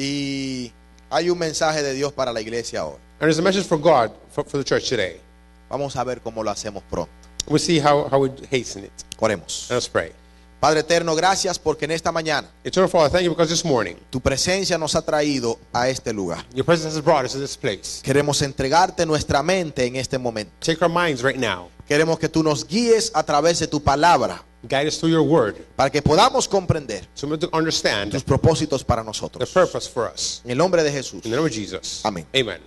Y hay un mensaje de Dios para la iglesia hoy. And there's a message for God for the church today. Vamos a ver cómo lo hacemos pronto. We'll see how we hasten it. Oremos. Let us pray. Padre eterno, gracias porque en esta mañana Eternal Father, thank you because this morning tu presencia nos ha traído a este lugar. your presence has brought us to this place. Queremos entregarte nuestra mente en este momento. Take our minds right now. Queremos que tú nos guíes a través de tu palabra Guide us through your word para que podamos comprender so we to understand tus propósitos para the nosotros. purpose for us. En el nombre de Jesús. In the name of Jesus. Amén. Amen.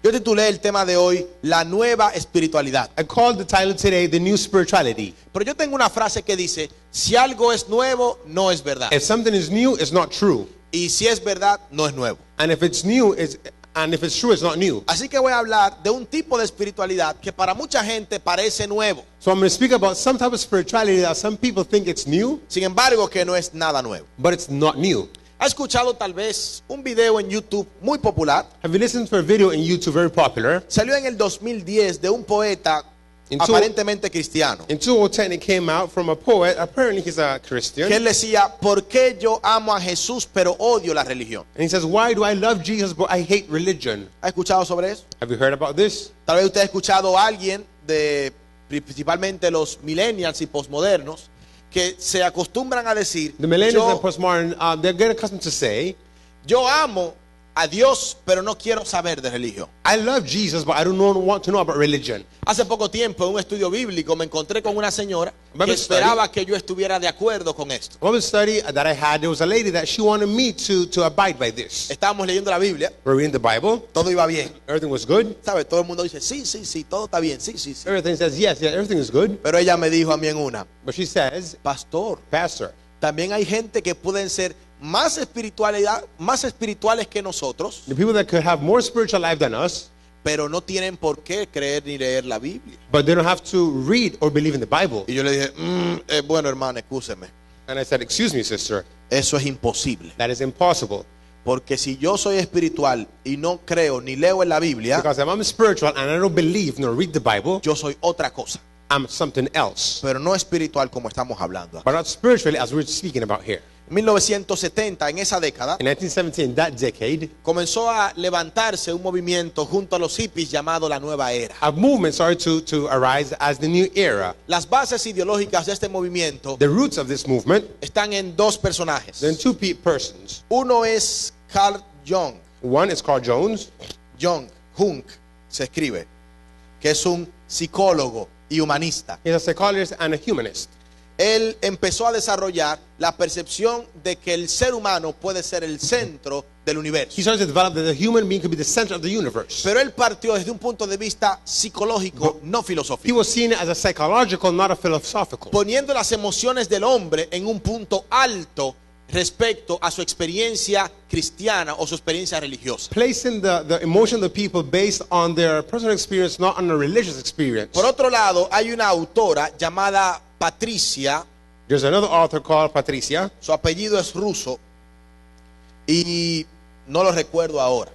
Yo titulé el tema de hoy, la nueva espiritualidad. I called the title today, The New Spirituality. Pero yo tengo una frase que dice, si algo es nuevo, no es verdad. If something is new, it's not true. Y si es verdad, no es nuevo. And if it's new, and if it's true, it's not new. Así que voy a hablar de un tipo de espiritualidad que para mucha gente parece nuevo. So I'm going to speak about some type of spirituality that some people think it's new, Sin embargo, que no es nada nuevo. but it's not new. ¿Ha escuchado tal vez un video en YouTube muy popular? Have you listened to a video in YouTube very popular? Salió en el 2010 de un poeta aparentemente cristiano. In 2010, it came out from a poet. Apparently, he's a Christian. Que él decía, ¿por qué yo amo a Jesús pero odio la religión? And he says, why do I love Jesus but I hate religion? ¿Ha escuchado sobre eso? Have you heard about this? Tal vez usted ha escuchado a alguien, principalmente los millennials y postmodernos, que se acostumbran a decir, The millennials and yo, postmodern, they're getting accustomed to say, yo amo a Dios pero no quiero saber de religión. I love Jesus, but I don't want to know about religion. Hace poco tiempo en un estudio bíblico me encontré con una señora que Bible esperaba que yo estuviera de acuerdo con esto. One Bible study that I had, there was a lady that she wanted me to abide by this. Estábamos leyendo la Biblia, We're reading the Bible. todo iba bien. Everything was good. ¿Sabe? Todo el mundo dice, sí, sí, sí, todo está bien, sí, sí, sí. Everything says, yes, everything is good. Pero ella me dijo a mí en una, But she says, pastor, Pastor, también hay gente que pueden ser más espirituales que nosotros, the people that could have more spiritual life than us, pero no tienen por qué creer ni leer la Biblia. but they don't have to read or believe in the Bible. Y yo le dije, bueno hermano, excúseme, And I said, excuse me, sister, eso es imposible. that is impossible. Porque si yo soy espiritual y no creo ni leo en la Biblia, Because if I'm spiritual and I don't believe nor read the Bible, yo soy otra cosa, I'm something else. pero no espiritual como estamos hablando. But not spiritually as we're speaking about here. En 1970, en esa década, In 1970, in that decade, comenzó a levantarse un movimiento junto a los hippies llamado la Nueva Era. a movement started to arise as the new era. Las bases ideológicas de este movimiento The roots of this movement, están en dos personajes. then two persons. Uno es Carl Jung. One is Carl Jones, Jung se escribe, que es un psicólogo y humanista. he's a psychologist and a humanist. Él empezó a desarrollar la percepción de que el ser humano puede ser el centro del universo. He started to develop that the human being could be the center of the universe. Pero él partió desde un punto de vista psicológico, no He filosófico, was seen as a psychological, not a philosophical. poniendo las emociones del hombre en un punto alto respecto a su experiencia cristiana o su experiencia religiosa. Placing the emotion of the people based on their personal experience, not on a religious experience. Por otro lado, hay una autora llamada Patricia, There's another author called Patricia. su apellido es ruso y no lo recuerdo ahora.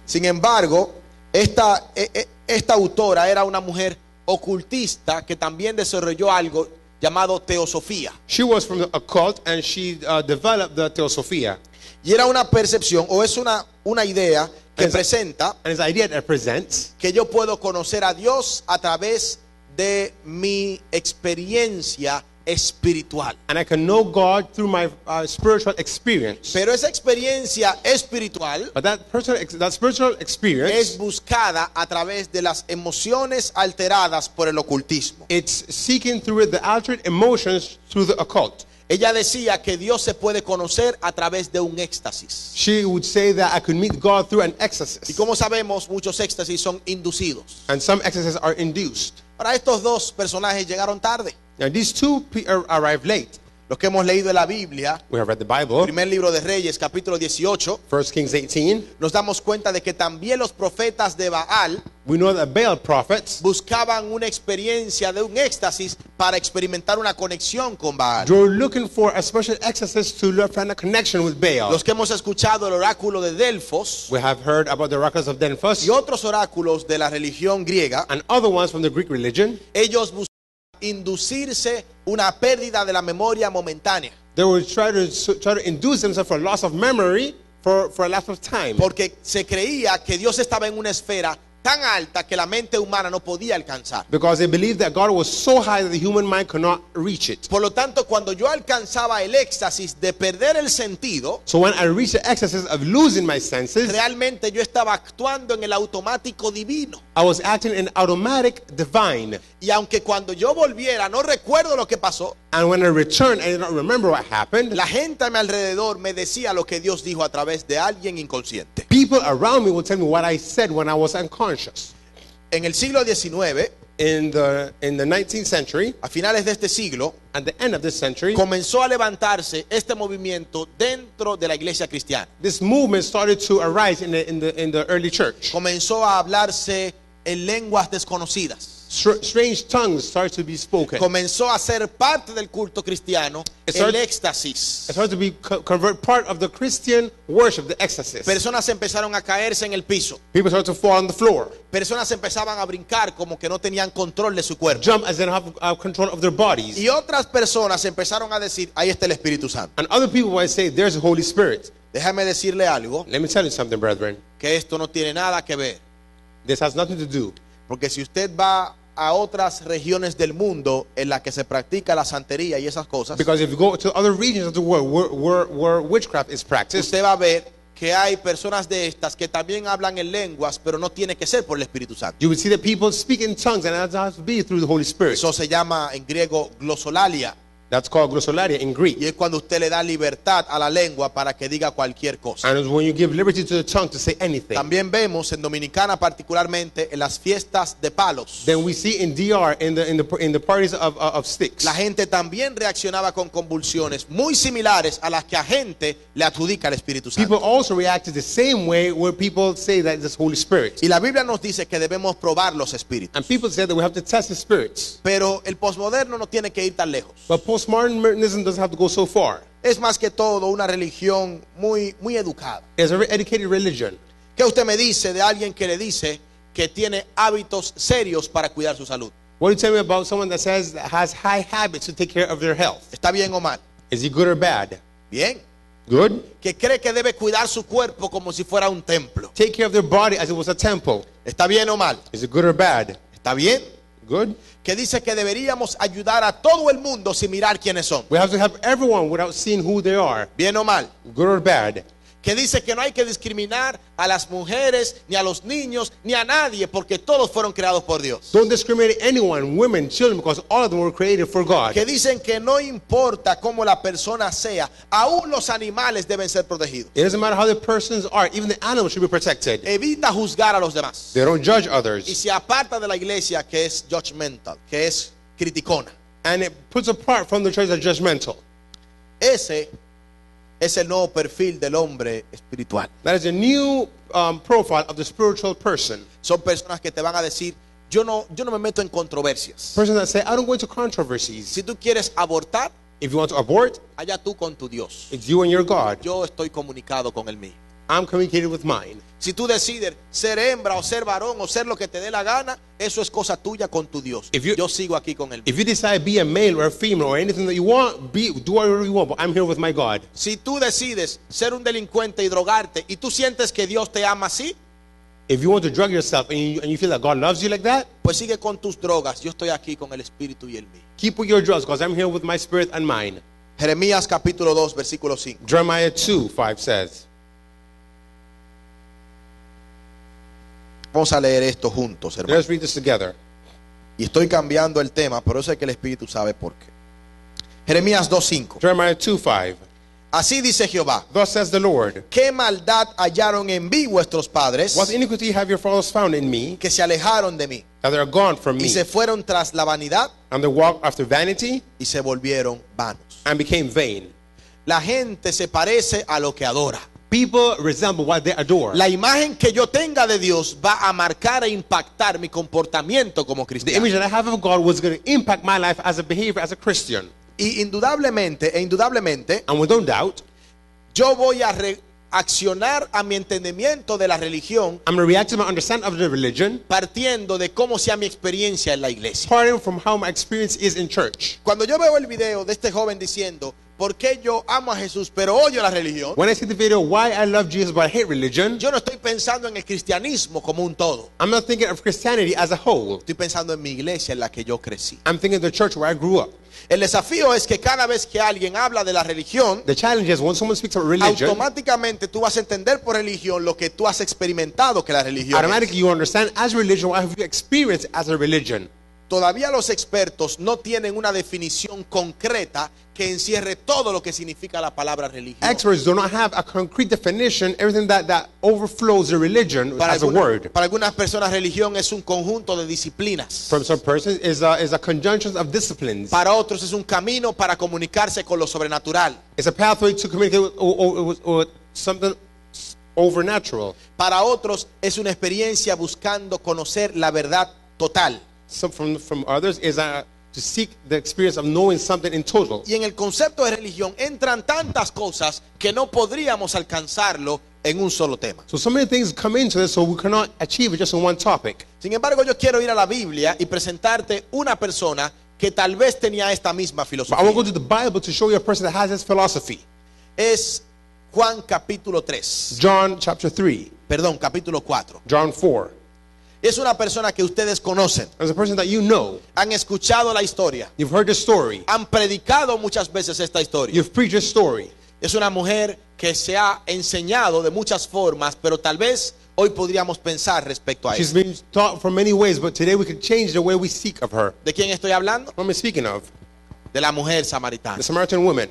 Sin embargo, esta autora era una mujer ocultista que también desarrolló algo llamado teosofía. She was from the occult and she developed the Theosophia. Y era una percepción o es una idea que presenta And his idea that presents que yo puedo conocer a Dios a través de mi experiencia espiritual. and I can know God through my spiritual experience. Pero esa experiencia espiritual But that spiritual es experience, buscada a través de las emociones alteradas por el ocultismo. it's seeking through it the altered emotions through the occult. Ella decía que Dios se puede conocer a través de un éxtasis. She would say that I could meet God through an Y ecstasy. como sabemos, muchos éxtasis son inducidos. And some ecstasies are induced. Ahora, estos dos personajes llegaron tarde. Now these two arrived late. Los que hemos leído en la Biblia, We have read the Bible, primer libro de Reyes, capítulo 18, 1 Kings 18. nos damos cuenta de que también los profetas de Baal We know that Baal prophets, buscaban una experiencia de un éxtasis para experimentar una conexión con Baal. they were looking for a special exorcist to find a connection with Baal. Los que hemos escuchado el oráculo de Delfos We have heard about the oracles of Delphos y otros oráculos de la religión griega, and other ones from the Greek religion. ellos buscaban inducirse una pérdida de la memoria momentánea. They would try to induce themselves for loss of memory for a lapse of time. Porque se creía que Dios estaba en una esfera tan alta que la mente humana no podía alcanzar. Because they believed that God was so high that the human mind could not reach it. Por lo tanto, cuando yo alcanzaba el éxtasis de perder el sentido, So when I reached the excesses of losing my senses, realmente yo estaba actuando en el automático divino. I was acting in automatic divine. Y aunque cuando yo volviera no recuerdo lo que pasó, And when I returned, I did not remember what happened. la gente a mi alrededor me decía lo que Dios dijo a través de alguien inconsciente. People around me would tell me what I said when I was unconscious. En el siglo XIX, In the 19th century, a finales de este siglo, at the end of this century, comenzó a levantarse este movimiento dentro de la iglesia cristiana. this movement started to arise in the early church. Comenzó a hablarse en lenguas desconocidas. Strange tongues started to be spoken. Comenzó a ser parte del culto cristiano It el started- éxtasis. It started to be convert part of the Christian worship, the exorcist. Personas empezaron a caerse en el piso. People started to fall on the floor, Personas empezaban a brincar como que no tenían control de su cuerpo. jump as they don't have control of their bodies. Y otras personas empezaron a decir, ahí está el Espíritu Santo. And other people might say, there's the Holy Spirit. Déjame decirle algo, Let me tell you something, brethren. que esto no tiene nada que ver. This has nothing to do. Porque si usted va a otras regiones del mundo en las que se practica la santería y esas cosas, Because if you go to other regions of the world where witchcraft is practiced, usted va a ver que hay personas de estas que también hablan en lenguas, pero no tiene que ser por el Espíritu Santo. you would see that people speak in tongues, and that has to be through the Holy Spirit. Eso se llama en griego glosolalia. That's called glossolalia in Greek. Y es cuando usted le da libertad a la lengua para que diga cualquier cosa. And it's when you give liberty to the tongue to say anything. También vemos en Dominicana particularmente en las fiestas de palos. Then we see in DR in the parties of sticks. La gente también reaccionaba con convulsiones muy similares a las que a gente le adjudica el Espíritu People Santo. also reacted the same way where people say that it's the Holy Spirit. Y la Biblia nos dice que debemos probar los espíritus. And people say that we have to test the spirits. Pero el posmoderno no tiene que ir tan lejos. But postmodernism doesn't have to go so far. Es más que todo una religión muy educada. It's a very educated religion. ¿Qué usted me dice de alguien que le dice que tiene hábitos serios para cuidar su salud? What do you tell me about someone that says that has high habits to take care of their health? ¿Está bien o mal? Is he good or bad? Bien. Good. Que cree que debe cuidar su cuerpo como si fuera un templo. Take care of their body as it was a temple. ¿Está bien o mal? Is it good or bad? ¿Está bien? Good. Que dice que deberíamos ayudar a todo el mundo sin mirar quiénes son. We have to help everyone without seeing who they are. ¿Bien o mal? Good or bad? Que dice que no hay que discriminar a las mujeres, ni a los niños, ni a nadie, porque todos fueron creados por Dios. Don't discriminate anyone, women, children, because all of them were created for God. Que dicen que no importa cómo la persona sea, aún los animales deben ser protegidos. It doesn't matter how the persons are, even the animals should be protected. Evita juzgar a los demás. They don't judge Y others. se aparta de la iglesia que es judgmental, que es criticona. And it puts apart from the church that's judgmental. Ese es el nuevo perfil del hombre espiritual. That is a new profile of the spiritual person. Son personas que te van a decir, yo no me meto en controversias. Person that say, I don't go into controversies. Si tú quieres abortar, If you want to abort, allá tú con tu Dios. it's you and your God. Yo estoy comunicado con el mío. I'm communicating with mine. Si tú decides ser hembra o ser varón o ser lo que te dé la gana, eso es cosa tuya con tu Dios. If you- Yo sigo aquí con el mío. If you decide to be a male or a female or anything that you want, do whatever you want, but I'm here with my God. Si tú decides ser un delincuente y drogarte y tú sientes que Dios te ama así, If you want to drug yourself and you feel that God loves you like that, pues sigue con tus drogas. Yo estoy aquí con el Espíritu y el mío. keep with your drugs because I'm here with my spirit and mine. Jeremías capítulo 2, versículo 5. Jeremiah 2:5 says, Vamos a leer esto juntos, hermano. let's read this together. Y estoy cambiando el tema, pero sé que el Espíritu sabe por qué. Jeremías 2:5. Jeremiah 2:5. Así dice Jehová: Thus says the Lord, ¿qué maldad hallaron en mí vuestros padres, what iniquity have your fathers found in me, que se alejaron de mí that they are gone from y me, se fueron tras la vanidad and they walk after vanity y se volvieron vanos? and became vain? La gente se parece a lo que adora. People resemble what they adore. La imagen que yo tenga de Dios va a marcar e impactar mi comportamiento como The cristiano. image that I have of God was going to impact my life as a behavior as a Christian. Y indudablemente, And without doubt, yo voy a reaccionar a mi entendimiento de la religión I'm going to react to my understanding of the religion, partiendo de cómo sea mi experiencia en la iglesia. starting from how my experience is in church. Cuando yo veo el video de este joven diciendo, ¿por qué yo amo a Jesús pero odio la religión? When I see the video, why I love Jesus but I hate religion, Yo no estoy pensando en el cristianismo como un todo. I'm not thinking of Christianity as a whole. Estoy pensando en mi iglesia en la que yo crecí. I'm thinking of the church where I grew up. El desafío es que cada vez que alguien habla de la religión, The challenge is when someone speaks about religion, automáticamente tú vas a entender por religión lo que tú has experimentado que la religión es. automatically you understand as religion what have you experienced as a religion. Todavía los expertos no tienen una definición concreta que encierre todo lo que significa la palabra religión. Experts do not have a concrete definition, everything that overflows the religion as a word. Para algunas personas religión es un conjunto de disciplinas. From some persons is a conjunction of disciplines. Para otros es un camino para comunicarse con lo sobrenatural. It's a pathway to communicate with something overnatural. Para otros es una experiencia buscando conocer la verdad total. Some from others is to seek the experience of knowing something in total. Y en el concepto de religión entran tantas cosas que no podríamos alcanzarlo en un solo tema. So many things come into this, so we cannot achieve it just in one topic. Sin embargo, yo quiero ir a la Biblia y presentarte una persona que tal vez tenía esta misma But I filosofía. want to go to the Bible to show you a person that has this philosophy. Es Juan capítulo 3. John chapter 3, Perdón, capítulo 4. John 4. Es una persona que ustedes conocen. There's a person that you know. Han escuchado la historia. You've heard this story. Han predicado muchas veces esta historia. You've preached this story. Es una mujer que se ha enseñado de muchas formas, pero tal vez hoy podríamos pensar respecto a She's eso. been taught from many ways, but today we could change the way we speak of her. ¿De quién estoy hablando? What am I speaking of? De la mujer samaritana. The Samaritan woman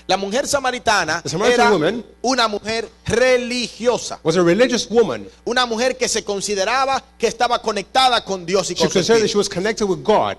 La mujer samaritana The Samaritan era woman una mujer religiosa. was a religious woman. Una mujer que se consideraba que estaba conectada con Dios y She con su considered that she espíritu. was connected with God.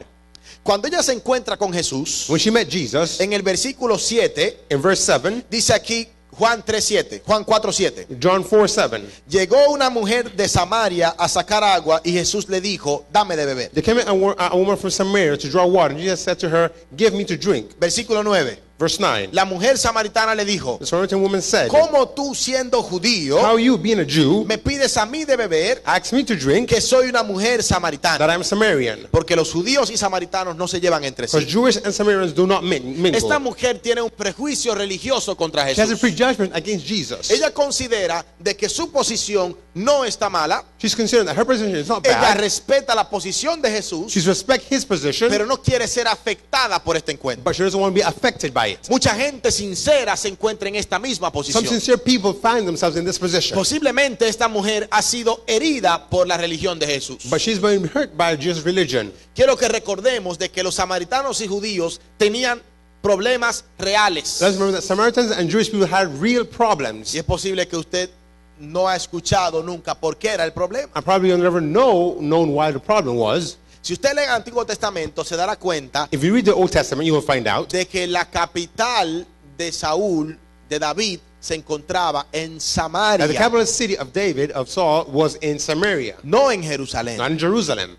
Cuando ella se encuentra con Jesús, When she met Jesus, en el versículo 7, in verse 7, dice aquí Juan 3:7, Juan 4:7. John 4:7, Llegó una mujer de Samaria a sacar agua y Jesús le dijo, dame de beber. there came a woman from Samaria to draw water, and Jesus said to her, give me to drink. Versículo 9. Verse 9, La mujer samaritana le dijo, the Samaritan woman said, ¿cómo tú siendo judío how you, being a Jew, me pides a mí de beber ask me to drink que soy una mujer that samaritana? I'm Samaritan? Porque los judíos y samaritanos no se llevan entre Because sí. Jewish and Samaritans do not mingle. Esta mujer tiene un prejuicio religioso contra She has a Jesús. prejudgment against Jesus. Ella considera de que su posición no está mala. She's considering that her position is not Ella bad. respeta la posición de Jesús, She respects his position, pero no quiere ser afectada por este encuentro. but she doesn't want to be affected by it. Mucha gente sincera se encuentra en esta misma Some posición. sincere people find themselves in this position. Posiblemente esta mujer ha sido herida por la religión de Jesús. But she's been hurt by Jesus' religion. Quiero que recordemos de que los samaritanos y judíos tenían problemas reales. Let's remember that Samaritans and Jewish people had real Y problems. es posible que usted no ha escuchado nunca por qué era el problema. I probably will never known why the problem was. Si usted lee el Antiguo Testamento, se dará cuenta If you read the Old Testament, you will find out de que la capital de Saúl, de David, se encontraba en that the Samaria, capital city of David, of Saul, was in Samaria, no en Jerusalén. not in Jerusalem.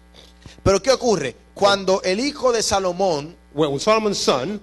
Pero ¿qué ocurre? Cuando el hijo de Salomón When Solomon's son,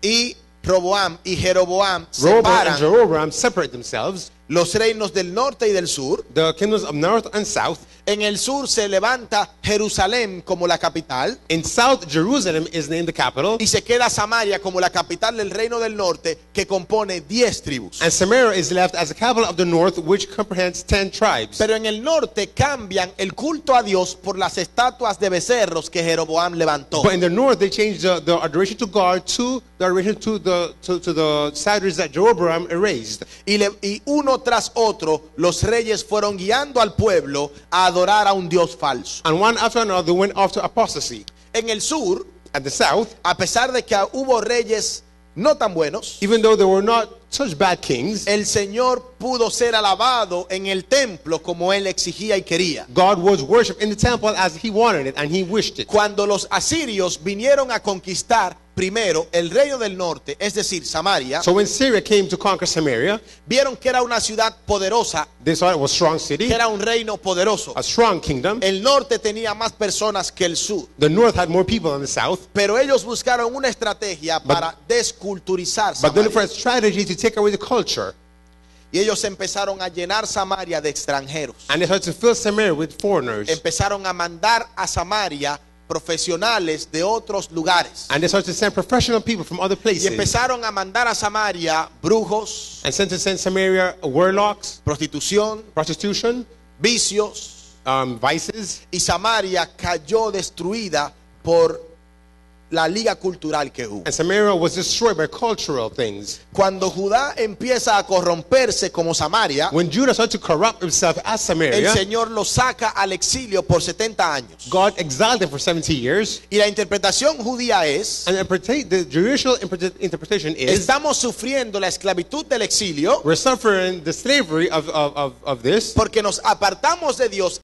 y Roboam y Jeroboam Rehoboam and separan Jeroboam, separate themselves, los reinos del norte y del sur, the kingdoms of north and south. en el sur se levanta Jerusalén como la capital In south, Jerusalem is named the capital, y se queda Samaria como la capital del reino del norte que compone 10 tribus. and Samaria is left as the capital of the north, which comprehends 10 tribes. Pero en el norte cambian el culto a Dios por las estatuas de becerros que Jeroboam levantó. But in the north, they changed the adoration to God to the adoration to the statues that Jeroboam erased. Y uno tras otro los reyes fueron guiando al pueblo a adorar a un Dios falso. And one after another, they went off to apostasy. En el sur, At the south, a pesar de que hubo reyes no tan buenos, even though there were not such bad kings, el Señor pudo ser alabado en el templo como él exigía y quería. God was worshipped in the temple as he wanted it and he wished it. Cuando los asirios vinieron a conquistar primero el reino del norte, es decir, Samaria, So when Syria came to conquer Samaria, vieron que era una ciudad poderosa, they saw it was a strong city, que era un reino poderoso. a strong kingdom. El norte tenía más personas que el sur, The north had more people than the south, pero ellos buscaron una estrategia para desculturizar but they looked for Samaria. a strategy to take away the culture. Y ellos empezaron a llenar Samaria de extranjeros. And they started to fill Samaria with foreigners. Empezaron a mandar a Samaria profesionales de otros lugares. And they started to send professional people from other Y places. empezaron a mandar a Samaria brujos, And sent to Samaria warlocks, prostitución, prostitution, vicios. vices. Y Samaria cayó destruida por la liga cultural que hubo. And Samaria was destroyed by cultural things. Cuando Judá empieza a corromperse como Samaria, When Judah started to corrupt himself as el Samaria, Señor lo saca al exilio por 70 años. God exiled him for 70 years. Y la interpretación judía es: And the judicial interpretation is, estamos sufriendo la esclavitud del exilio we're suffering the slavery of this porque nos apartamos de Dios.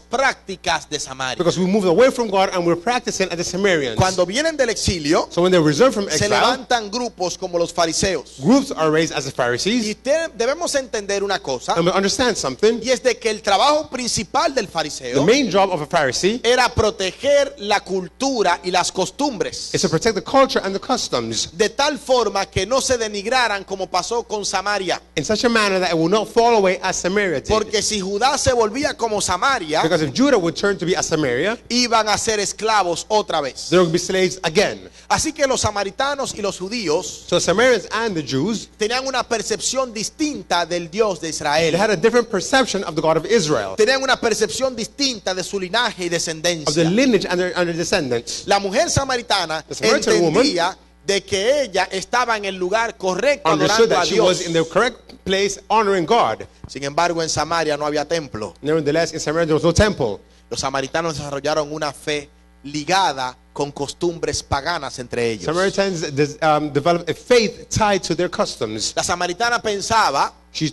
Prácticas de Samaria. because we moved away from God and we're practicing as the Samaritans. Cuando vienen del exilio, So when they're returned from se exile, levantan grupos como los fariseos. groups are raised as the Y Pharisees. debemos entender una cosa, And we understand something. y es de que el trabajo principal del The fariseo main job of a Pharisee era proteger la cultura y las costumbres, is to protect the culture and the customs de tal forma que no se denigraran como pasó con Samaria. in such a manner that it will not fall away as Samaria did. Porque si Judá se volvía como Samaria, Because if Judah would turn to be as Samaria, iban a ser esclavos otra vez. there would be slaves again. Así que los samaritanos y los judíos So Samaritans and the Jews, tenían una percepción distinta del Dios de they Israel. had a different perception of the God of Israel, Tenían una percepción distinta de su linaje y of the descendencia. lineage and their descendants. La mujer samaritana The Samaritan entendía de que ella estaba en el lugar correcto Understood adorando a that she was Dios. in the correct place honoring God. Sin embargo, en Samaria no había templo. Nevertheless, in Samaria there was no temple. Los samaritanos desarrollaron una fe ligada con costumbres paganas entre ellos. Samaritans developed a faith tied to their customs. La samaritana pensaba She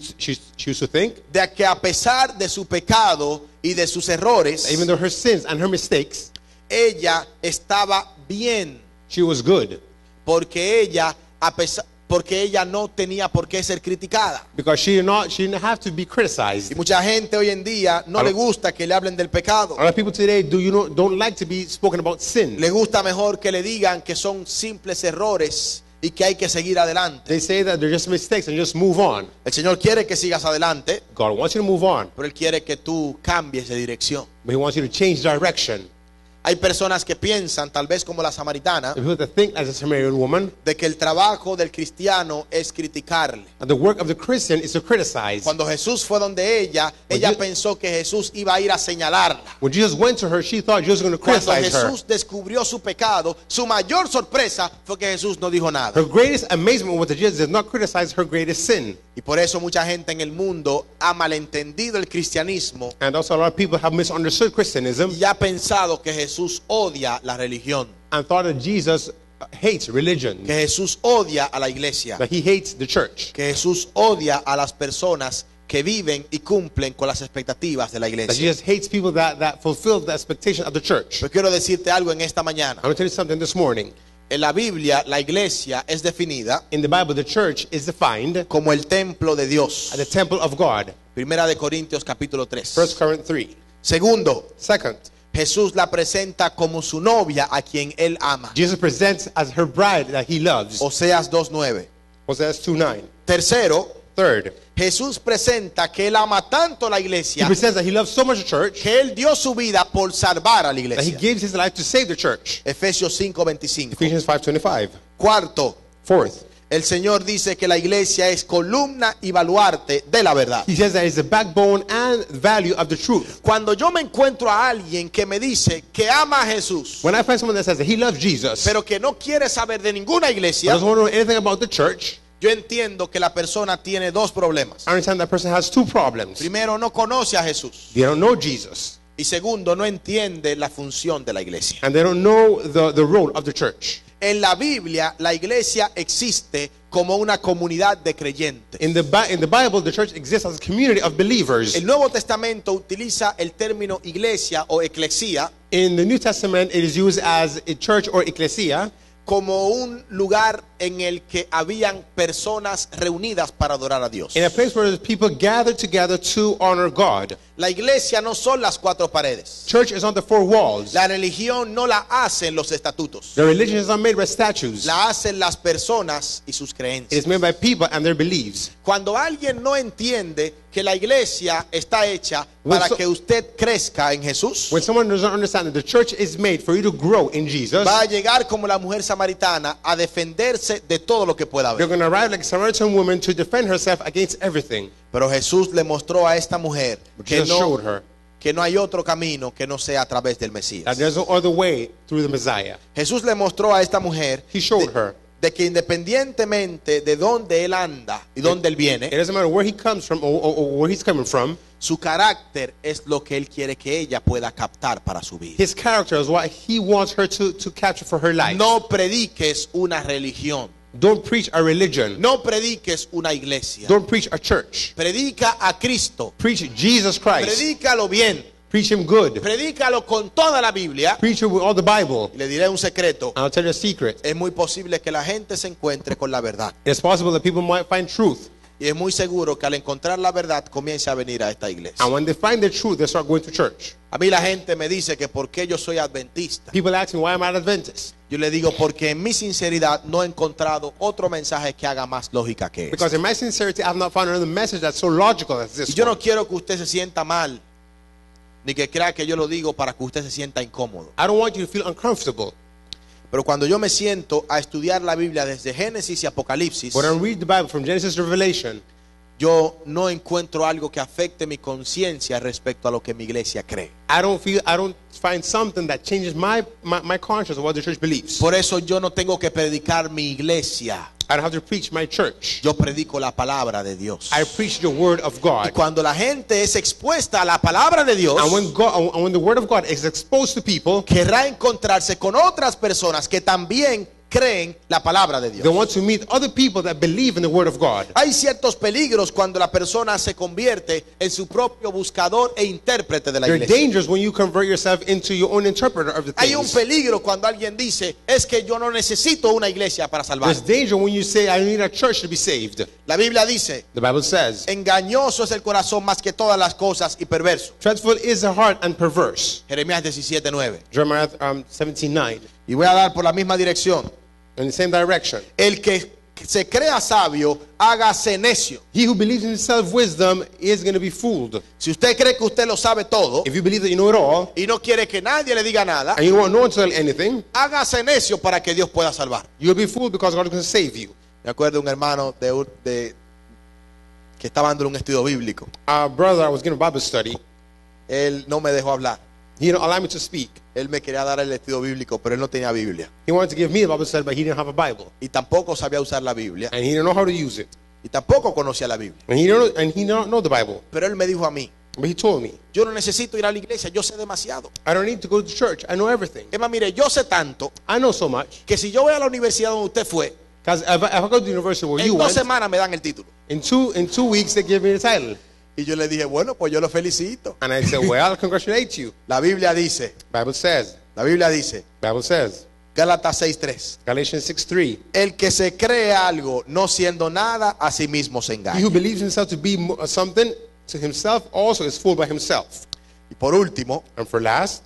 used to think de que a pesar de su pecado y de sus errores, even though her sins and her mistakes, ella estaba bien, she was good porque ella no tenía por qué ser criticada. because she didn't have to be criticized. Y mucha gente hoy en día no le gusta que le hablen del pecado. A lot of people today don't like to be spoken about sin. Le gusta mejor que le digan que son simples errores y que hay que seguir adelante. They say that they're just mistakes and just move on. El Señor quiere que sigas adelante, God wants you to move on, pero Él quiere que tú cambies de dirección. but He wants you to change direction. Hay personas que piensan, tal vez como la samaritana, And people that think as a Samaritan woman, de que el trabajo del cristiano es criticarle. and the work of the Christian is to criticize. Cuando Jesús fue donde ella pensó que Jesús iba a ir a señalarla. When Jesus went to her, she thought Jesus was going to Cuando criticize her. Jesús descubrió su pecado, su mayor sorpresa fue que Jesús no dijo nada. Her greatest amazement was that Jesus did not criticize her greatest sin. Y por eso mucha gente en el mundo ha malentendido el cristianismo And also a lot of people have misunderstood Christianism y ha pensado que Jesús odia la religión, and thought that Jesus hates religion, que Jesús odia a la iglesia, that He hates the church, que Jesús odia a las personas que viven y cumplen con las expectativas de la that iglesia. Jesus hates people that fulfill the expectation of the church. Pero quiero decirte algo en esta mañana. I'm going to tell you something this morning. En la Biblia, la iglesia es definida In the Bible, the church is defined como el templo de Dios. as the temple of God. Primera de Corintios capítulo 3. 1 Corinthians 3. Segundo, Second, Jesús la presenta como su novia a quien él ama. Jesus presents as her bride that He loves. Oseas 2:9. Hosea 2:9. Tercero, Third, Jesús presenta que él ama tanto la He iglesia presents that He loves so much the church que él dio su vida por salvar a la that He iglesia. gives His life to save the church. Efesios 5:25. Ephesians 5:25. Cuarto, Fourth, el Señor dice que la iglesia es columna y baluarte de la verdad. He says that it's the backbone and value of the truth. Cuando yo me encuentro a alguien que me dice que ama a Jesús, When I find someone that says that he loves Jesus, pero que no quiere saber de ninguna but iglesia, doesn't want to know anything about the church, yo entiendo que la persona tiene dos problemas. I understand that person has two problems. Primero, no conoce a Jesús. They don't know Jesus, Y segundo, no entiende la función de la iglesia. and they don't know the role of the church. En la Biblia, la iglesia existe como una comunidad de creyentes. In the Bible, the church exists as a community of believers. El Nuevo Testamento utiliza el término iglesia o eclesía In the New Testament, it is used as a church or ecclesia, como un lugar en el que habían personas reunidas para adorar a Dios. in a place where people gather together to honor God. La iglesia no son las cuatro paredes. Church is on the four walls. La religión no la hacen los estatutos. The religion is not made by statues. La hacen las personas y sus It creencias. is made by people and their beliefs. Cuando alguien no entiende que la iglesia está hecha para When so- que usted crezca en Jesús, When someone doesn't understand that the church is made for you to grow in Jesus, va a llegar como la mujer samaritana a defenderse de todo lo que pueda they're haber. going to arrive like a Samaritan woman to defend herself against everything. Pero Jesús le mostró a esta mujer que Jesus showed her que no hay otro camino que no sea a través del Mesías. that there's no other way through the Messiah. Jesús le mostró a esta mujer He showed her. de que independientemente de dónde él anda y dónde él It viene, doesn't matter where he comes from or where he's coming from. su carácter es lo que él quiere que ella pueda captar para su vida. His character is what he wants her to capture for her life. No prediques una religión, Don't preach a religion. no prediques una iglesia. Don't preach a church. Predica a Cristo, Preach Jesus Christ. predícalo bien, Preach him good. predícalo con toda la Biblia. Preach him with all the Bible. Y le diré un secreto, I'll tell you a secret. es muy posible que la gente se encuentre con la verdad. It's possible that people might find truth. Y es muy seguro que al encontrar la verdad comience a venir a esta iglesia. And when they find the truth, they start going to church. A mí la gente me dice que por qué yo soy adventista. People ask me why I'm an Adventist. Yo le digo porque en mi sinceridad no he encontrado otro mensaje que haga más lógica que Because este. in my sincerity, I've not found another message that's so logical as Y this yo no one. quiero que usted se sienta mal, ni que crea que yo lo digo para que usted se sienta incómodo. I don't want you to feel uncomfortable. Pero cuando yo me siento a estudiar la Biblia desde Génesis y Apocalipsis, When I read the Bible from Genesis to Revelation, yo no encuentro algo que afecte mi conciencia respecto a lo que mi iglesia cree. I don't find something that changes my conscience of what the church believes. Por eso yo no tengo que predicar mi iglesia. I don't have to preach my church. Yo predico la palabra de Dios. I preach the word of Y God. cuando la gente es expuesta a la palabra de Dios, And when the word of God is exposed to people, querrá encontrarse con otras personas que también creen la palabra de they Dios. want to meet other people that believe in the word of God. Hay ciertos peligros cuando la persona se convierte en su propio buscador e intérprete de la There are iglesia. dangers when you convert yourself into your own interpreter of the Hay un things. peligro cuando alguien dice, es que yo no necesito una iglesia para There's salvarme. danger when you say, I need a church to be saved. La Biblia dice, The Bible says, engañoso es el corazón más que todas las cosas y perverso. dreadful is the heart and perverse. Jeremías 17:9. Jeremiah 17:9. Y voy a dar por la misma dirección. In the same direction. El que se crea sabio, hágase necio. He who believes in himself wisdom is going to be fooled. Si usted cree que usted lo sabe todo If you believe that you know it all, y no quiere que nadie le diga nada, and you don't want no one to tell anything, hágase necio para que Dios pueda salvar. you'll be fooled because God is going to save you. Me acuerdo de un hermano que estaba dando un estudio bíblico. Our brother, I was giving a Bible study. Él no me dejó hablar. He didn't allow me to speak. Él me quería dar el estudio bíblico, pero él no tenía Biblia. He wanted to give me a Bible study, but he didn't have a Bible. Y tampoco sabía usar la Biblia. And he didn't know how to use it. Y tampoco conocía la Biblia. And he didn't know the Bible. Pero él me dijo a mí, But he told me, yo no necesito ir a la iglesia, yo sé demasiado. I don't need to go to church. I know everything. Es más, mire, yo sé tanto I know so much. que si yo voy a la universidad donde usted fue, Because if I go to the university where you en 2 went, semanas me dan el título. in two weeks they give me the title. Y yo le dije, bueno, pues yo lo felicito. And I said, well, I'll congratulate you. La Biblia dice, Bible says, Gálatas 6:3. Galatians 6:3. El que se cree algo no siendo nada, a sí mismo se He engaña. who believes himself to be something to himself also is fooled by himself. Y por último, And for last,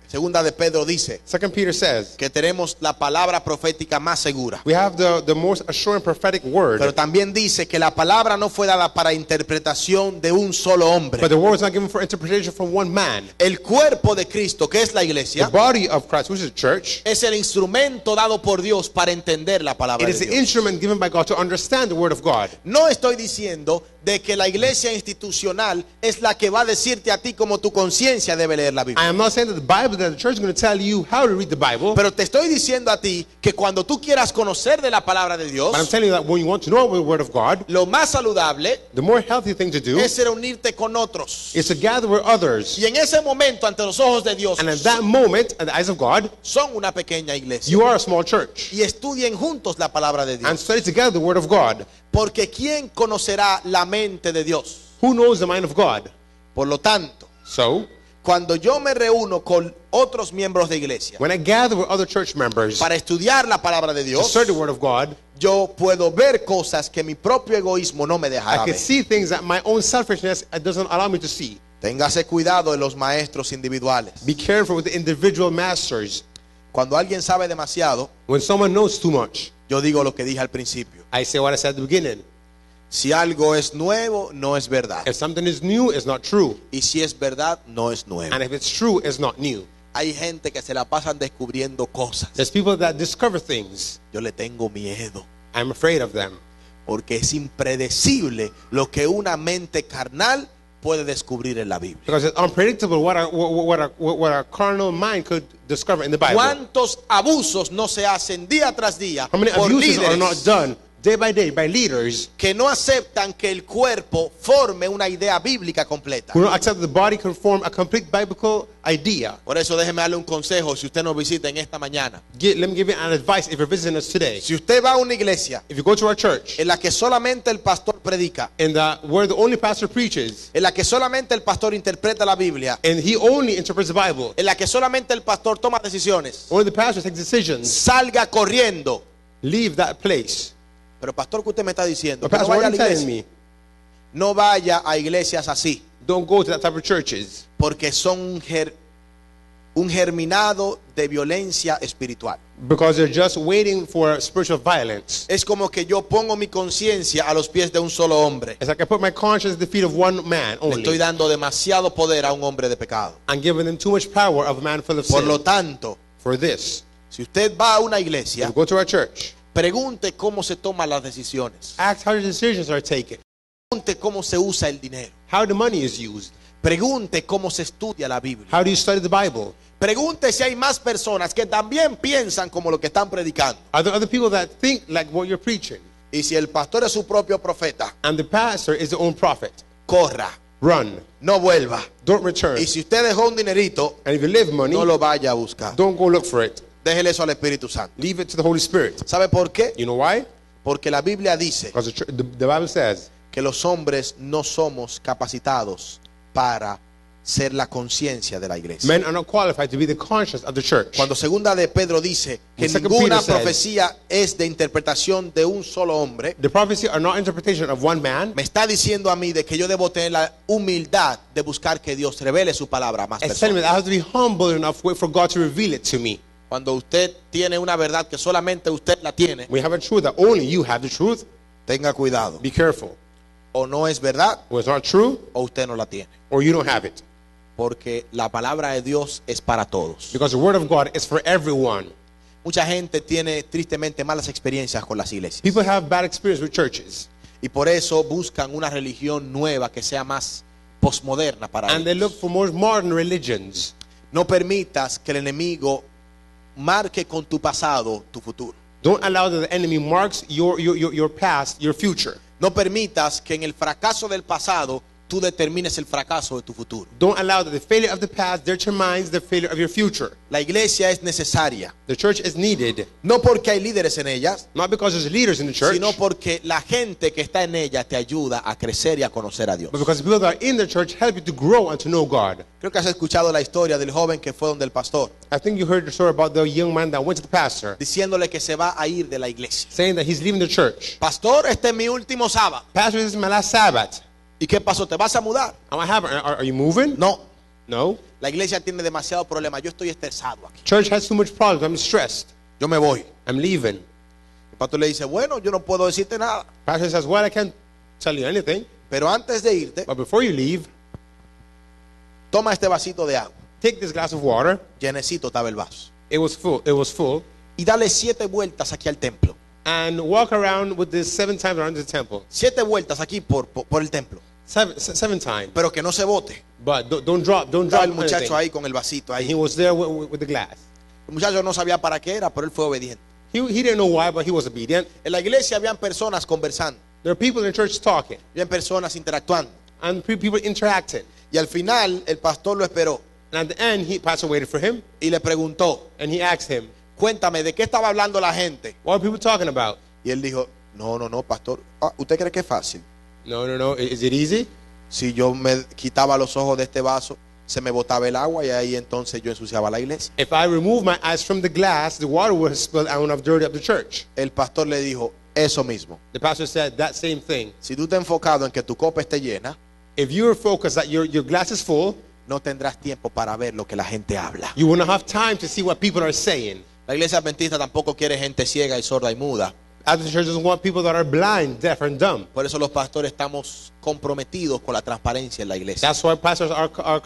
segunda de Pedro dice 2 Peter says, que tenemos la palabra profética más segura. we have the most assuring prophetic word. Pero también dice que la palabra no fue dada para interpretación de un solo hombre. But the word is not given for interpretation from one man. El cuerpo de Cristo, que es la The iglesia, body of Christ, which is the church, es el instrumento dado por Dios para entender la palabra it de is the Dios. instrument given by God to understand the word of God. No estoy diciendo de que la iglesia institucional es la que va a decirte a ti como tu conciencia debe leer la I Biblia. am not saying that the Bible, that the church is going to tell you how to read the Bible. Pero te estoy diciendo a ti que cuando tú quieras conocer de la palabra de Dios, But I'm telling you that when you want to know the word of God, lo más saludable the more healthy thing to do es reunirte con otros. is to gather with others. Y en ese momento, ante los ojos de Dios, And at that moment, at the eyes of God, son una pequeña iglesia. you are a small church. Y estudien juntos la palabra de And Dios. study together the word of God. Porque ¿quién conocerá la mente de Dios? Who knows the mind of God? Por lo tanto, So, cuando yo me reúno con otros miembros de iglesia when I gather with other church members para estudiar la palabra de to Dios, study the word of God, yo puedo ver cosas que mi propio egoísmo no me I dejará can ver. see things that my own selfishness doesn't allow me to see. Téngase cuidado de los maestros individuales. Be careful with the individual masters. Cuando alguien sabe demasiado, When someone knows too much, yo digo lo que dije al principio. I say what I said at the beginning. Si algo es nuevo, no es verdad. If something is new, it's not true. Y si es verdad, no es nuevo. And if it's true, it's not new. Hay gente que se la pasan descubriendo cosas. There's people that discover things. Yo le tengo miedo, I'm afraid of them. porque es impredecible lo que una mente carnal puede descubrir en la Biblia. Because it's unpredictable what a carnal mind could discover in the Bible. ¿Cuántos abusos no se hacen día tras día How many por abuses are not líderes done day by day by leaders que no aceptan que el cuerpo forme una idea bíblica completa? who don't accept that the body can form a complete biblical idea? Por eso déjeme darle un consejo si usted nos visita en esta mañana. Let me give you an advice if you're visiting us today. Si usted va a una iglesia If you go to our church en la que solamente el pastor predica, where the only pastor preaches en la que solamente el pastor interpreta la Biblia, and he only interprets the Bible, en la que solamente el pastor toma decisiones, only the pastor takes decisions, salga corriendo. leave that place. Pero pastor, ¿qué usted me está diciendo? But Que no pastor, vaya a what la are you telling iglesia. me? No vaya a iglesias así, Don't go to that type of churches porque son un germinado de violencia espiritual. because they're just waiting for spiritual violence. Es como que yo pongo mi conciencia a los pies de un solo hombre. It's like I put my conscience at the feet of one man Le estoy only. dando demasiado poder a un hombre de pecado. I'm giving them too much power of a man full of Por lo sin. tanto, For this, si usted va a una if iglesia, you go to our church, pregunte cómo se toman las decisiones. ask how the decisions are taken, Pregunte cómo se usa el dinero. how the money is used, Pregunte cómo se estudia la Biblia. how do you study the Bible. Pregunte si hay más personas que también piensan como lo que están predicando. Are there other people that think like what you're preaching? Y si el pastor es su propio profeta, And the pastor is the own prophet. corra, Run. no vuelva. Don't return. Y si usted dejó un dinerito, And if you leave money, no lo vaya a buscar. don't go look for it. Déjele eso al Espíritu Santo. Leave it to the Holy Spirit. ¿Sabe por qué? You know why? Porque la Biblia dice Because the Bible says que los hombres no somos capacitados para ser la conciencia de la iglesia. men are not qualified to be the conscience of the church. Cuando segunda de Pedro dice que When Second ninguna Peter says- profecía es de interpretación de un solo hombre, The prophecy are not interpretation of one man. me está diciendo a mí de que yo debo tener la humildad de buscar que Dios revele su palabra a más It's telling me personas. that I have to be humble enough wait for God to reveal it to me. Cuando usted tiene una verdad que solamente usted la tiene, We have a truth that only you have the truth. tenga cuidado. Be careful. O no es verdad When it's not true, o usted no la tiene. or you don't have it. Porque la palabra de Dios es para todos. Because the word of God is for everyone. Mucha gente tiene tristemente malas experiencias con las iglesias. People have bad experience with churches. Y por eso buscan una religión nueva que sea más posmoderna para And they ellos. look for more modern religions. No permitas que el enemigo marque con tu pasado tu futuro. Don't allow that the enemy marks your past, your future. No permitas que en el fracaso del pasado tú determines el fracaso de tu futuro. Don't allow that the failure of the past determines the failure of your future. La iglesia es necesaria, The church is needed, no porque hay líderes en ellas, not because there's leaders in the church, sino porque la gente que está en ella te ayuda a crecer y a conocer a Dios. but because the people that are in the church help you to grow and to know God. Creo que has escuchado la historia del joven que fue donde el pastor, I think you heard the story about the young man that went to the pastor, diciéndole que se va a ir de la iglesia. saying that he's leaving the church. Pastor, este es mi último sábado. Pastor, this is my last Sabbath. ¿Y qué pasó? ¿Te vas a mudar? And what happened? Are you moving? No. No. La iglesia tiene demasiado problema. Yo estoy estresado aquí. Church has too much problems. I'm stressed. Yo me voy. I'm leaving. El pastor le dice, bueno, yo no puedo decirte nada. Pastor says, well, I can't tell you anything. Pero antes de irte, But before you leave, toma este vasito de agua. take this glass of water. Llenecito estaba el vaso. It was full. It was full. Y dale 7 vueltas aquí al templo. And walk around with this 7 times around the temple. 7 vueltas aquí por el templo. Seven times. Pero que no se bote. But don't drop Estaba el anything. muchacho ahí con el vasito And he ahí. was there with the glass. El muchacho no sabía para qué era, pero él fue obediente. He didn't know why, but he was obedient. En la iglesia habían personas conversando. There are people in the church talking. Habían personas interactuando. And people interacting. Y al final el pastor lo esperó And at the end, pastor waited for him. y le preguntó, And he asked him, cuéntame, ¿de qué estaba hablando la gente? what are people talking about? Y él dijo, no, pastor. ¿Usted cree que es fácil? No. Is it easy? Si yo me quitaba los ojos de este vaso, se me botaba el agua y ahí entonces yo ensuciaba la iglesia. If I remove my eyes from the glass, the water will spill out and have dirty up the church. El pastor le dijo, eso mismo. The pastor said that same thing. Si tú te has enfocado en que tu copa esté llena, If you're focused that your glass is full, no tendrás tiempo para ver lo que la gente habla. you will not have time to see what people are saying. La iglesia adventista tampoco quiere gente ciega y sorda y muda. Adventist church doesn't want people that are blind, deaf, and dumb. Por eso los pastores estamos comprometidos con la transparencia en la iglesia. That's why pastors are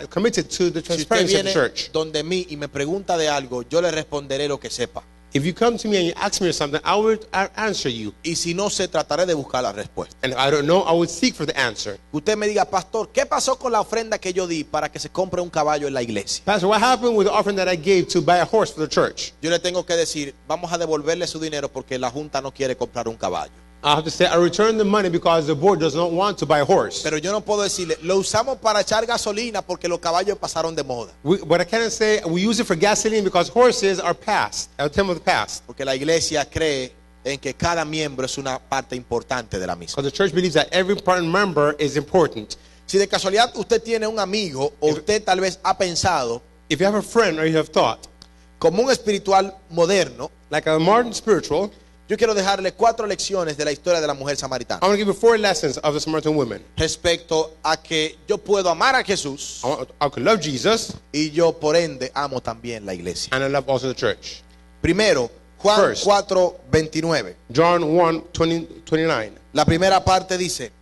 committed to the Si usted transparency of the viene church. donde mí y me pregunta de algo, yo le responderé lo que sepa. If you come to me and you ask me something, I will answer you. Y si no sé, trataré de buscar la respuesta. And if I don't know, I will seek for the answer. Usted me diga, pastor, ¿qué pasó con la ofrenda que yo di para que se compre un caballo en la iglesia? Pastor, what happened with the offering that I gave to buy a horse for the church? Yo le tengo que decir, vamos a devolverle su dinero porque la junta no quiere comprar un caballo. I have to say, I return the money because the board does not want to buy a horse. Pero yo no puedo decirle, lo usamos para echar gasolina porque los caballos pasaron de moda. But I cannot say we use it for gasoline because horses are past, a term of the past. Porque la iglesia cree en que cada miembro es una parte importante de la misma. Because the church believes that every part member is important. Si de casualidad usted tiene un amigo o usted tal vez ha pensado If you have a friend or you have thought, como un espiritual moderno, like a modern spiritual, yo quiero dejarle 4 lecciones de la historia de la mujer samaritana. I want to give you 4 lessons of the Samaritan woman. Respecto a que yo puedo amar a Jesús I could love Jesus y yo por ende amo también la iglesia. and I love also the church. Primero, Juan First. 4:29. John 1:29. La primera parte dice: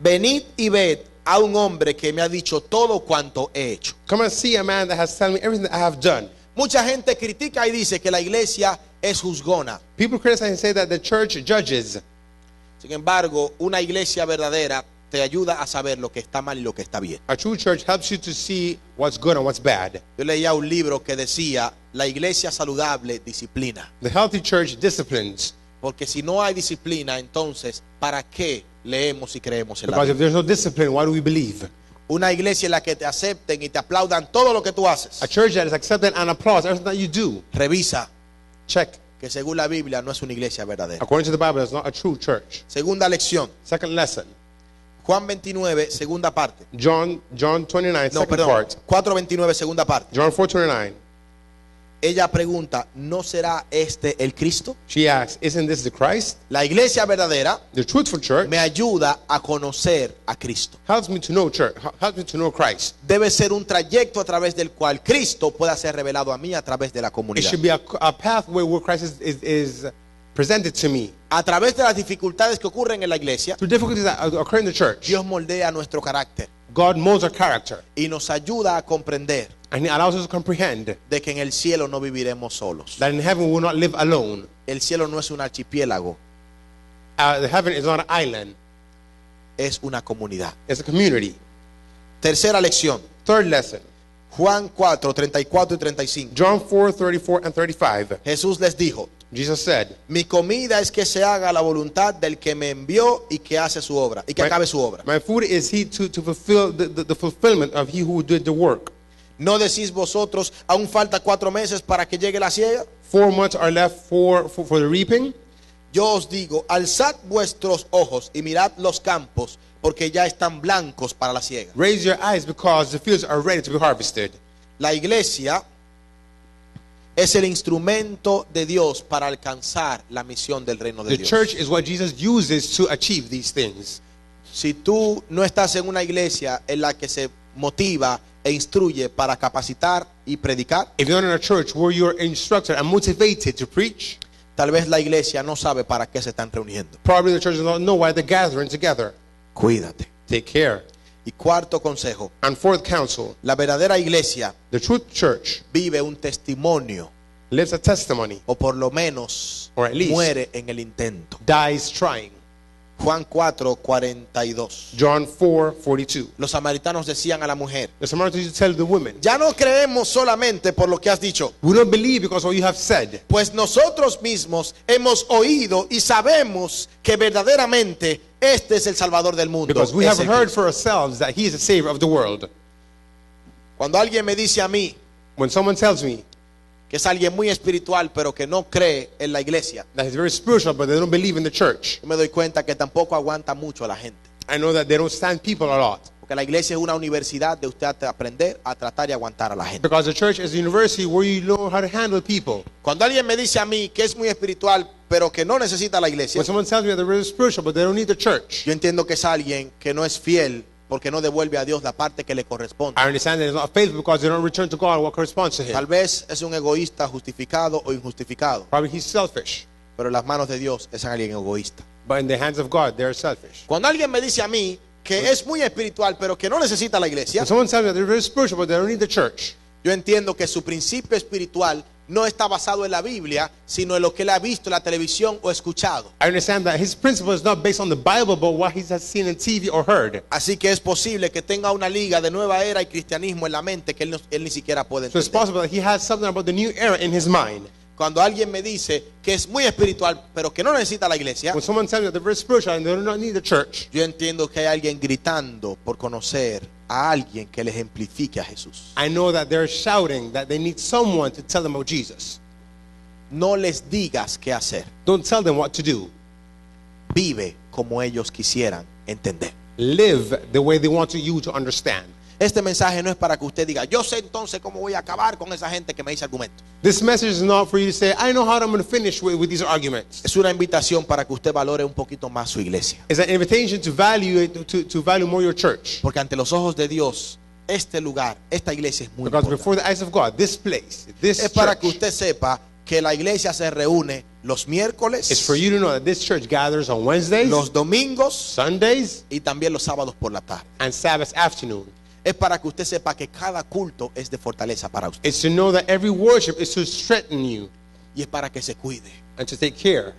venid y ved a un hombre que me ha dicho todo cuanto he hecho. Come and see a man that has told me everything that I have done. Mucha gente critica y dice que la iglesia es juzgona. People criticize and say that the church judges. Sin embargo, una iglesia verdadera te ayuda a saber lo que está mal y lo que está bien. A true church helps you to see what's good and what's bad. Yo leía un libro que decía, la iglesia saludable disciplina. The healthy church disciplines. Porque si no hay disciplina, entonces, ¿para qué leemos y creemos en la Because if Biblia? there's no discipline, why do we believe? Una iglesia en la que te acepten y te aplaudan todo lo que tú haces. A church that is accepted and applauds everything that you do. Revisa Check. que según la Biblia no es una iglesia verdadera. According to the Bible, it's not a true church. Segunda lección, Second lesson. Juan 29, segunda parte. John 29, No, second perdón, part. 4:29, segunda parte. John 4:29. Ella pregunta, ¿no será este el Cristo? She asks, isn't this the Christ? La iglesia verdadera The truthful church me ayuda a conocer a Cristo. helps me to know church, helps me to know Christ. Debe ser un trayecto a través del cual Cristo pueda ser revelado a mí a través de la It comunidad. should be a pathway where Christ is presented to me. A través de las dificultades que ocurren en la iglesia, Through difficulties that occur in the church, Dios moldea nuestro carácter God molds our character y nos ayuda a comprender and He allows us to comprehend de que en el cielo no viviremos solos. that in heaven we will not live alone. El cielo no es un archipiélago, The heaven is not an island, es una comunidad. it's a community. Tercera lección, Third lesson, Juan 4, 34 y 35. John 4:34 and 35. Jesús les dijo, Jesus said, mi comida es que se haga la voluntad del que me envió y que hace su obra, y que acabe su obra. my food is he to fulfill the fulfillment of he who did the work. ¿No decís vosotros, aún falta 4 meses para que llegue la siega? 4 months are left for the reaping. Yo os digo, alzad vuestros ojos y mirad los campos, porque ya están blancos para la siega. Raise your eyes because the fields are ready to be harvested. La iglesia es el instrumento de Dios para alcanzar la misión del reino de The Dios. church is what Jesus uses to achieve these things. Si tú no estás en una iglesia en la que se motiva e instruye para capacitar y predicar, If you're in a church where you're instructed and motivated to preach, tal vez la iglesia no sabe para qué se están reuniendo. probably the church does not know why they're gathering together. Cuídate. Take care. Y cuarto consejo, And fourth counsel, la verdadera iglesia the truth church vive un testimonio, lives a testimony, o por lo menos Or at least. muere en el intento. dies trying. Juan 4, 42. John 4:42. Los samaritanos decían a la mujer, The Samaritans used to tell the women, ya no creemos solamente por lo que has dicho, we don't believe because of what you have said. pues nosotros mismos hemos oído y sabemos que verdaderamente este es el Salvador del mundo. Because we Es have el heard Cristo. for ourselves that He is the Savior of the world. Cuando alguien me dice a mí When someone tells me que es alguien muy espiritual pero que no cree en la iglesia, that He's very spiritual but they don't believe in the church, yo me doy cuenta que tampoco aguanta mucho a la gente. I know that they don't stand people a lot. Porque la iglesia es una universidad de usted aprender a tratar y aguantar a la gente. Because the church is a university where you know how to handle people. Cuando alguien me dice a mí que es muy espiritual pero que no necesita la iglesia, When someone tells me they're really spiritual, but they don't need the church, yo entiendo que es alguien que no es fiel porque no devuelve a Dios la parte que le corresponde. I understand that it's not faithful because they don't return to God what corresponds to Tal Him. vez es un egoísta justificado o injustificado, Probably he's selfish, pero en las manos de Dios es alguien egoísta. but in the hands of God, they're selfish. Cuando alguien me dice a mí que es muy espiritual, pero que no necesita la iglesia, When someone tells me they're very spiritual, but they don't need the church, yo entiendo que su principio espiritual no está basado en la Biblia, sino en lo que él ha visto en la televisión o escuchado. I understand that his principle is not based on the Bible, but what he has seen in TV or heard. Así que es posible que tenga una liga de nueva era y cristianismo en la mente que él ni siquiera puede So it's entender. possible that he has something about the new era in his mind. Cuando alguien me dice que es muy espiritual, pero que no necesita la iglesia, When someone tells me that they're very spiritual and they do not need the church, yo entiendo que hay alguien gritando por conocer a alguien que le ejemplifique a Jesús. I know that they're shouting that they need someone to tell them about Jesus. No les digas qué hacer. Don't tell them what to do. Vive como ellos quisieran entender. Live the way they want you to understand. Este mensaje no es para que usted diga, yo sé entonces cómo voy a acabar con esa gente que me dice argumentos. This message is not for you to say, I know how I'm going to finish with these arguments. Es una invitación para que usted valore un poquito más su iglesia. It's an invitation to value to value more your church. Porque ante los ojos de Dios, este lugar, esta iglesia es muy Because importante. before the eyes of God, this place, this Es para que church, usted sepa que la iglesia se reúne los miércoles, it's for you to know that this church gathers on Wednesdays, los domingos Sundays, y también los sábados por la tarde. and Sabbath afternoon. Es para que usted sepa que cada culto es de fortaleza para usted. It's to know that every worship is to strengthen you Y es para que se cuide. and to take care.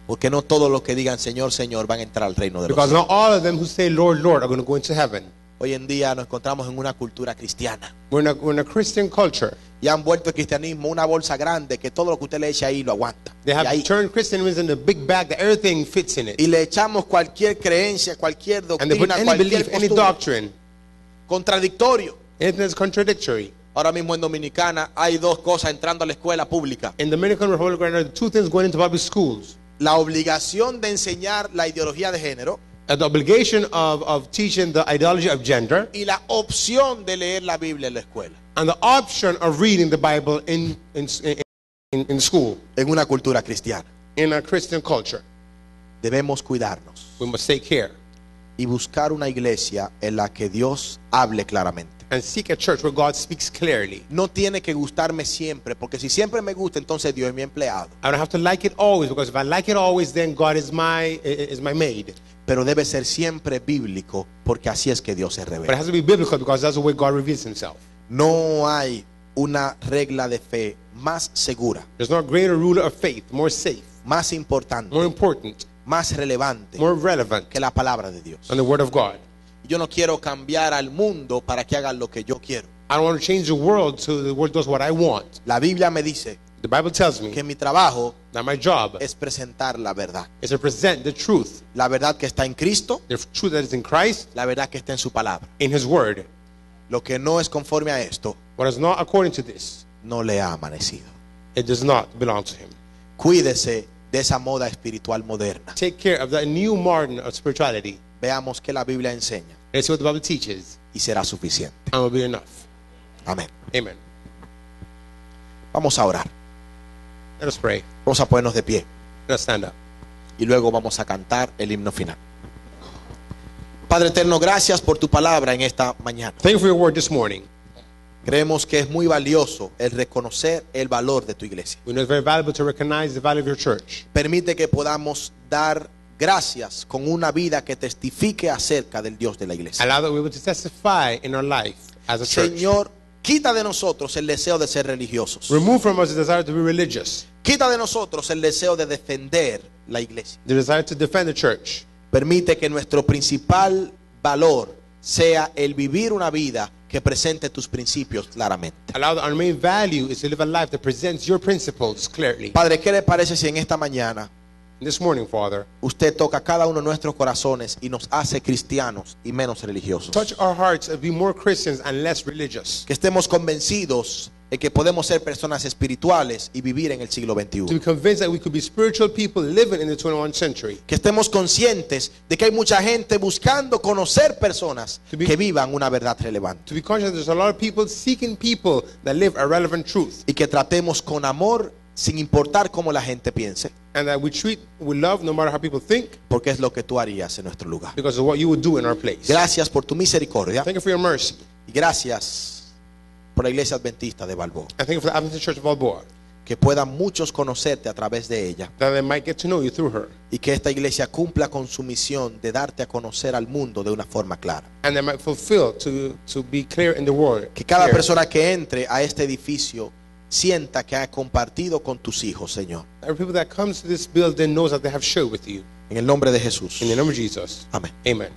Porque no todos los que digan Señor, Señor van a entrar al reino de los Because cielos. not all of them who say Lord, Lord are going to go into heaven. Hoy en día nos encontramos en una cultura cristiana. We're in a Christian culture. Y han vuelto el cristianismo una bolsa grande que todo lo que usted le eche ahí lo aguanta. They Y, have ahí- turned Christianism into a big bag that everything fits in it. y le echamos cualquier creencia, cualquier And they put doctrina, any cualquier belief, any costumbre. doctrine, Contradictorio. anything that's contradictory. Ahora mismo en Dominicana hay dos cosas entrando a la escuela pública. In the Dominican Republic right now, the two things going into public schools. La obligación de enseñar la ideología de género The obligation of teaching the ideology of gender y la opción de leer la Biblia en la escuela. and the option of reading the Bible in school, En una cultura cristiana. in a Christian culture. Debemos cuidarnos We must take care y buscar una iglesia en la que Dios hable claramente. and seek a church where God speaks clearly. No tiene que gustarme siempre, porque si siempre me gusta, entonces Dios es mi empleado. I don't have to like it always, because if I like it always, then God is my maid. Pero debe ser siempre bíblico, porque así es que Dios se But it revela. has to be biblical, because that's the way God reveals Himself. No hay una regla de fe más segura, There's no greater ruler of faith, more safe, más importante, more important, más relevante more relevant que la palabra de Dios. than the Word of God. Yo no quiero cambiar al mundo para que hagan lo que yo quiero. I don't want to change the world so the world does what I want. La Biblia me dice The Bible tells me que mi trabajo that my job es presentar la verdad. is to present the truth, La verdad que está en Cristo, the truth that is in Christ, la verdad que está en su palabra. in His Word. Lo que no es conforme a esto, What is not according to this, no le ha amanecido. it does not belong to Him. Cuídese de esa moda espiritual moderna. Take care of that new modern of spirituality. Veamos que la Biblia enseña Let's see what the Bible teaches, y será suficiente. and will be enough. Amén. Amen. Vamos a orar. Let us pray. Vamos a ponernos de pie Let us stand up. y luego vamos a cantar el himno final. Padre eterno, gracias por tu palabra en esta mañana. Thank you for your word this morning. Creemos que es muy valioso el reconocer el valor de tu iglesia. We know it's very valuable to recognize the value of your church. Permite que podamos dar gracias con una vida que testifique acerca del Dios de la iglesia. Allow that we're able to testify in our life as a church. Señor, quita de nosotros el deseo de ser religiosos. Remove from us the desire to be religious, Quita de nosotros el deseo de defender la iglesia. the desire to defend the church. Permite que nuestro principal valor sea el vivir una vida que presente tus principios claramente. Allow that our main value is to live a life that presents your principles clearly. Padre, ¿qué le parece si en esta mañana This morning, Father, usted toca cada uno de nuestros corazones y nos hace cristianos y menos religiosos? touch our hearts and be more Christians and less religious. Que estemos convencidos de que podemos ser personas espirituales y vivir en el siglo To XXI. be convinced that we could be spiritual people living in the 21st century. Que estemos conscientes de que hay mucha gente buscando conocer personas To be- que vivan una verdad relevante. To be conscious that there's a lot of people seeking people that live a relevant truth. Y que tratemos con amor, sin importar cómo la gente piense, and that we treat with love no matter how people think, porque es lo que tú harías en nuestro lugar. because of what you would do in our place. Gracias por tu misericordia Thank you for your mercy. y gracias por la Iglesia Adventista de Balboa. And thank you for the Adventist Church of Balboa, Que puedan muchos conocerte a través de ella that they might get to know you through her, y que esta iglesia cumpla con su misión de darte a conocer al mundo de una forma clara. and they might fulfill to be clear in the world. Que cada Clear. persona que entre a este edificio sienta que ha compartido con tus hijos, Señor. Every people that comes to this building knows that they have shared with you. En el nombre de Jesús. In the name of Jesus. Amén. Amen.